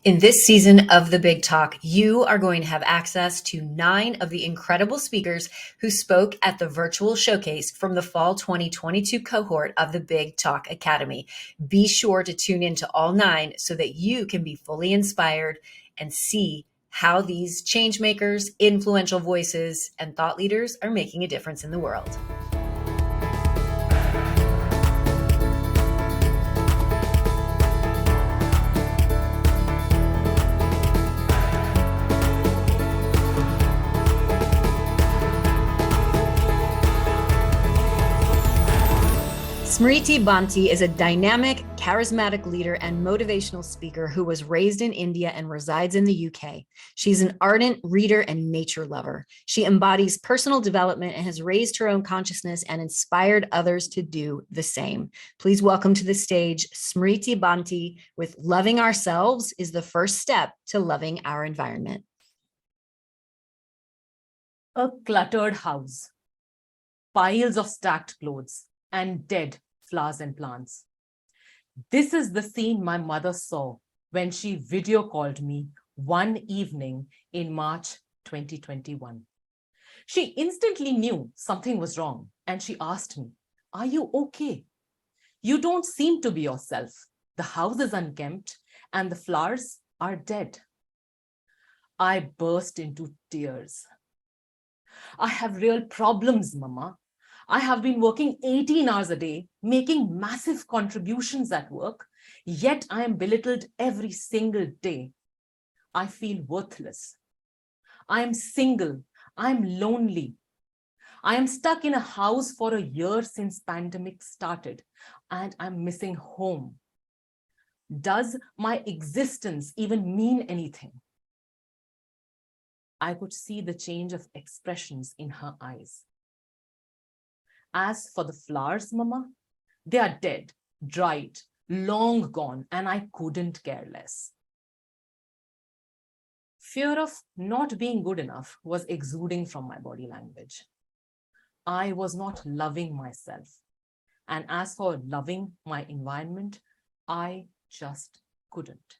In this season of The Big Talk, you are going to have access to 9 of the incredible speakers who spoke at the virtual showcase from the fall 2022 cohort of the Big Talk Academy. Be sure to tune in to all 9 so that you can be fully inspired and see how these change makers, influential voices, and thought leaders are making a difference in the world. Smriti Bhanti is a dynamic, charismatic leader and motivational speaker who was raised in India and resides in the UK. She's an ardent reader and nature lover. She embodies personal development and has raised her own consciousness and inspired others to do the same. Please welcome to the stage Smriti Bhanti with Loving Ourselves is the First Step to Loving Our Environment. A cluttered house, piles of stacked clothes, and dead flowers and plants. This is the scene my mother saw when she video called me one evening in March 2021. She instantly knew something was wrong and she asked me, "Are you okay? You don't seem to be yourself. The house is unkempt and the flowers are dead." I burst into tears. "I have real problems, Mama. I have been working 18 hours a day, making massive contributions at work, yet I am belittled every single day. I feel worthless. I am single. I am lonely. I am stuck in a house for a year since pandemic started, and I'm missing home. Does my existence even mean anything?" I could see the change of expressions in her eyes. "As for the flowers, Mama, they are dead, dried, long gone, and I couldn't care less." Fear of not being good enough was exuding from my body language. I was not loving myself. And as for loving my environment, I just couldn't.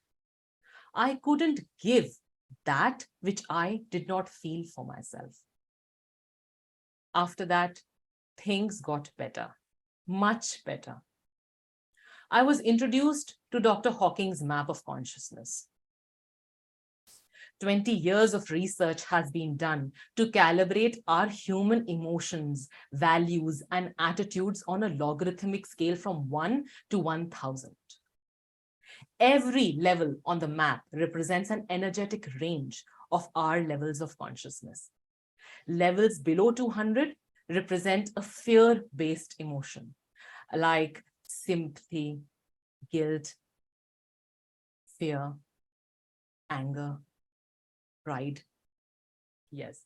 I couldn't give that which I did not feel for myself. After that, things got better, much better. I was introduced to Dr. Hawking's map of consciousness. 20 years of research has been done to calibrate our human emotions, values, and attitudes on a logarithmic scale from 1 to 1000. Every level on the map represents an energetic range of our levels of consciousness. Levels below 200 represent a fear-based emotion, like sympathy, guilt, fear, anger, pride. Yes,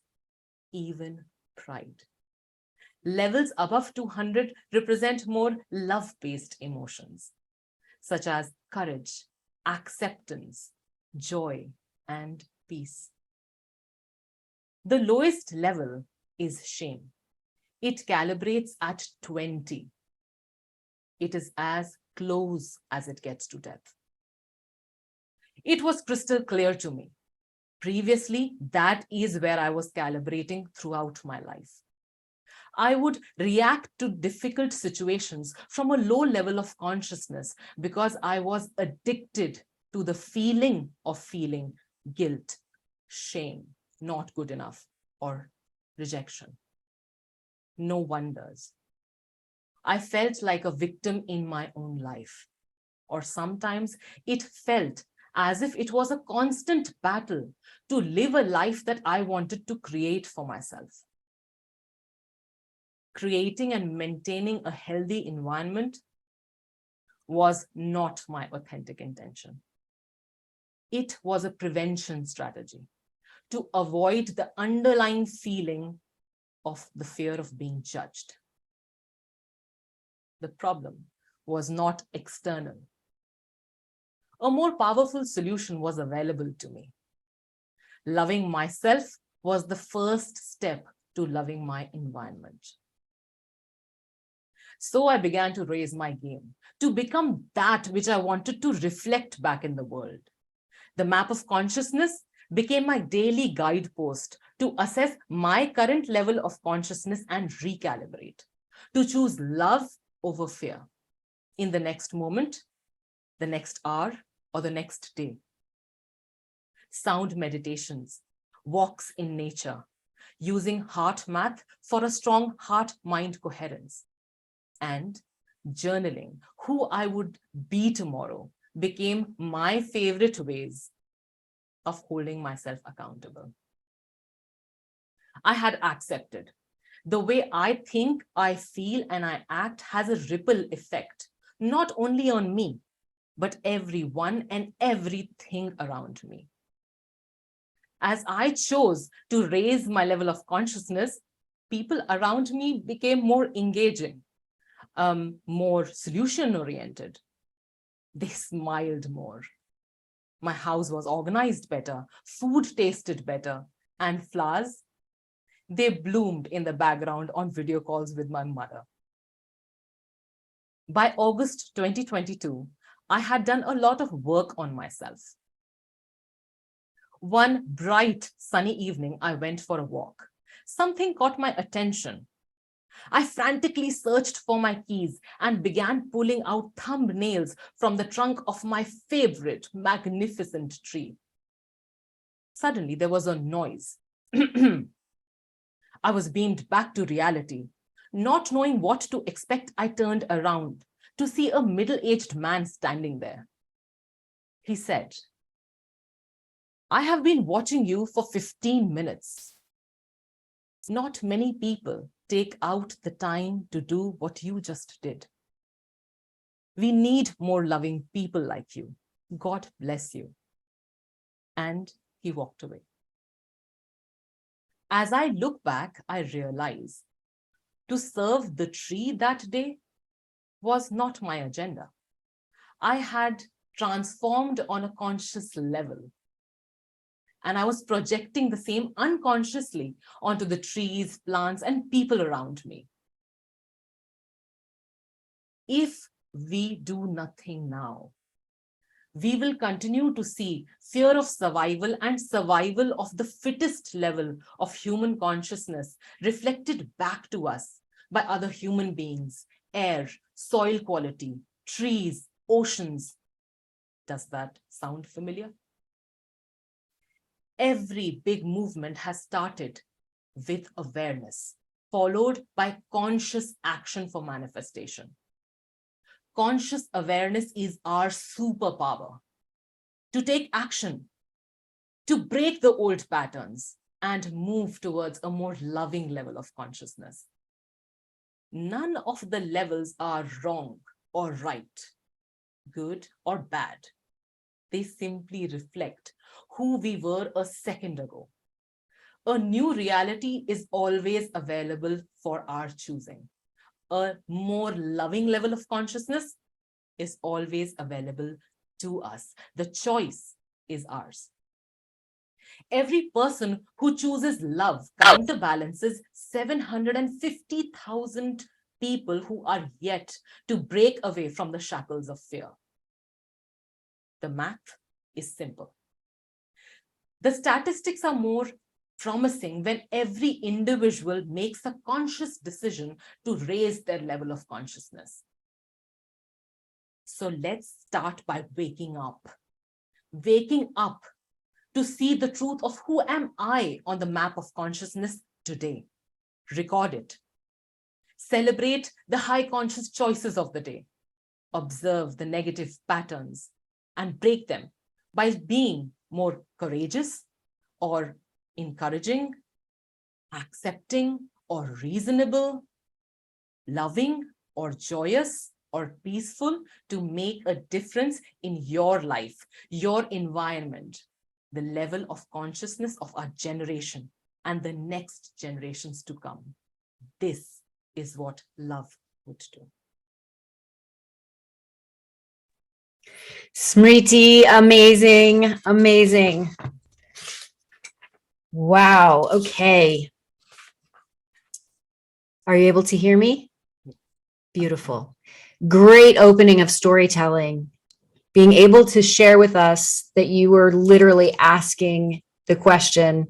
even pride. Levels above 200 represent more love-based emotions, such as courage, acceptance, joy, and peace. The lowest level is shame. It calibrates at 20. It is as close as it gets to death. It was crystal clear to me. Previously, that is where I was calibrating throughout my life. I would react to difficult situations from a low level of consciousness because I was addicted to the feeling of feeling guilt, shame, not good enough, or rejection. No wonders. I felt like a victim in my own life, or sometimes it felt as if it was a constant battle to live a life that I wanted to create for myself. Creating and maintaining a healthy environment was not my authentic intention. It was a prevention strategy to avoid the underlying feeling of the fear of being judged. The problem was not external. A more powerful solution was available to me. Loving myself was the first step to loving my environment. So I began to raise my game, to become that which I wanted to reflect back in the world. The map of consciousness became my daily guidepost to assess my current level of consciousness and recalibrate, to choose love over fear in the next moment, the next hour, or the next day. Sound meditations, walks in nature, using heart math for a strong heart-mind coherence, and journaling who I would be tomorrow became my favorite ways of holding myself accountable. I had accepted the way I think, I feel, and I act has a ripple effect, not only on me, but everyone and everything around me. As I chose to raise my level of consciousness, people around me became more engaging, more solution-oriented. They smiled more. My house was organized better, food tasted better, and flowers, they bloomed in the background on video calls with my mother. By August 2022, I had done a lot of work on myself. One bright, sunny evening, I went for a walk. Something caught my attention. I frantically searched for my keys and began pulling out thumbnails from the trunk of my favorite, magnificent tree. Suddenly, there was a noise. I was beamed back to reality. Not knowing what to expect, I turned around to see a middle-aged man standing there. He said, "I have been watching you for 15 minutes. Not many people take out the time to do what you just did. We need more loving people like you. God bless you." And he walked away. As I look back, I realize to serve the tree that day was not my agenda. I had transformed on a conscious level, and I was projecting the same unconsciously onto the trees, plants, and people around me. If we do nothing now, we will continue to see fear of survival and survival of the fittest level of human consciousness reflected back to us by other human beings, air, soil quality, trees, oceans. Does that sound familiar? Every big movement has started with awareness, followed by conscious action for manifestation. Conscious awareness is our superpower to take action, to break the old patterns and move towards a more loving level of consciousness. None of the levels are wrong or right, good or bad. They simply reflect who we were a second ago. A new reality is always available for our choosing. A more loving level of consciousness is always available to us. The choice is ours. Every person who chooses love counterbalances 750,000 people who are yet to break away from the shackles of fear. The math is simple. The statistics are more promising when every individual makes a conscious decision to raise their level of consciousness. So let's start by waking up to see the truth of who am I on the map of consciousness today. Record it. Celebrate the high conscious choices of the day. Observe the negative patterns and break them by being more courageous or encouraging, accepting or reasonable, loving or joyous or peaceful, to make a difference in your life, your environment, the level of consciousness of our generation and the next generations to come. This is what love would do. Smriti, amazing, amazing. Wow. Okay. Are you able to hear me? Beautiful. Great opening of storytelling. being able to share with us that you were literally asking the question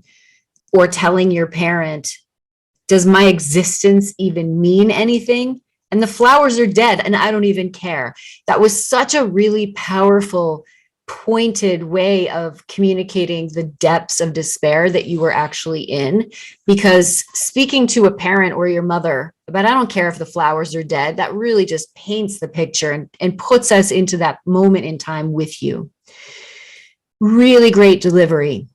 or telling your parent, does my existence even mean anything? And the flowers are dead and I don't even care. That was such a really powerful, pointed way of communicating the depths of despair that you were actually in. Because speaking to a parent or your mother about, I don't care if the flowers are dead, that really just paints the picture and puts us into that moment in time with you. Really great delivery.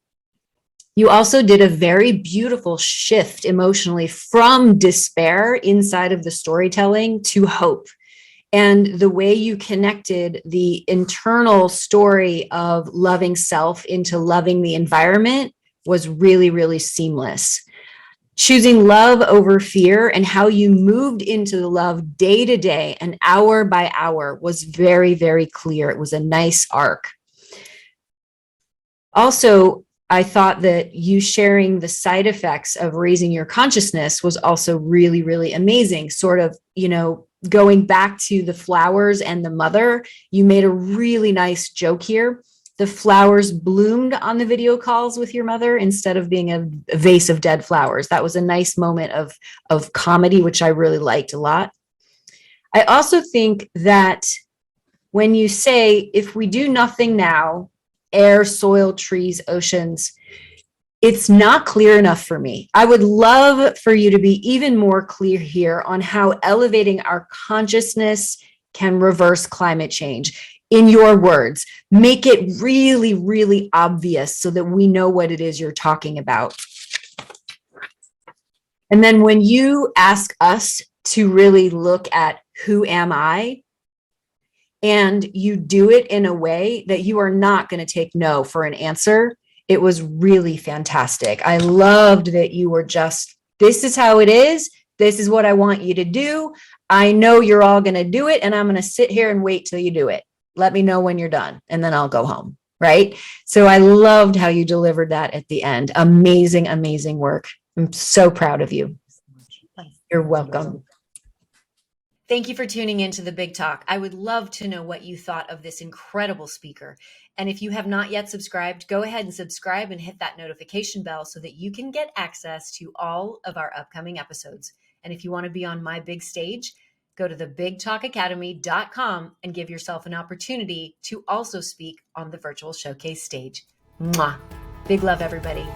You also did a very beautiful shift emotionally from despair inside of the storytelling to hope. And the way you connected the internal story of loving self into loving the environment was really, really seamless. Choosing love over fear and how you moved into the love day to day and hour by hour was very, very clear. It was a nice arc. Also, I thought that you sharing the side effects of raising your consciousness was also really, really amazing. Sort of, going back to the flowers and the mother, you made a really nice joke here. The flowers bloomed on the video calls with your mother instead of being a vase of dead flowers. That was a nice moment of comedy, which I really liked a lot. I also think that when you say, if we do nothing now, air, soil, trees, oceans, it's not clear enough for me. I would love for you to be even more clear here on how elevating our consciousness can reverse climate change. In your words, make it really, really obvious so that we know what it is you're talking about. And then when you ask us to really look at who am I, and you do it in a way that you are not going to take no for an answer, it was really fantastic. I loved that you were just, this is how it is. This is what I want you to do. I know you're all going to do it, and I'm going to sit here and wait till you do it. Let me know when you're done, and then I'll go home, right? So I loved how you delivered that at the end. Amazing, amazing work. I'm so proud of you. You're welcome. Thank you for tuning in to the Big Talk. I would love to know what you thought of this incredible speaker. And if you have not yet subscribed, go ahead and subscribe and hit that notification bell so that you can get access to all of our upcoming episodes. And if you want to be on my big stage, go to thebigtalkacademy.com and give yourself an opportunity to also speak on the virtual showcase stage. Mwah. Big love, everybody.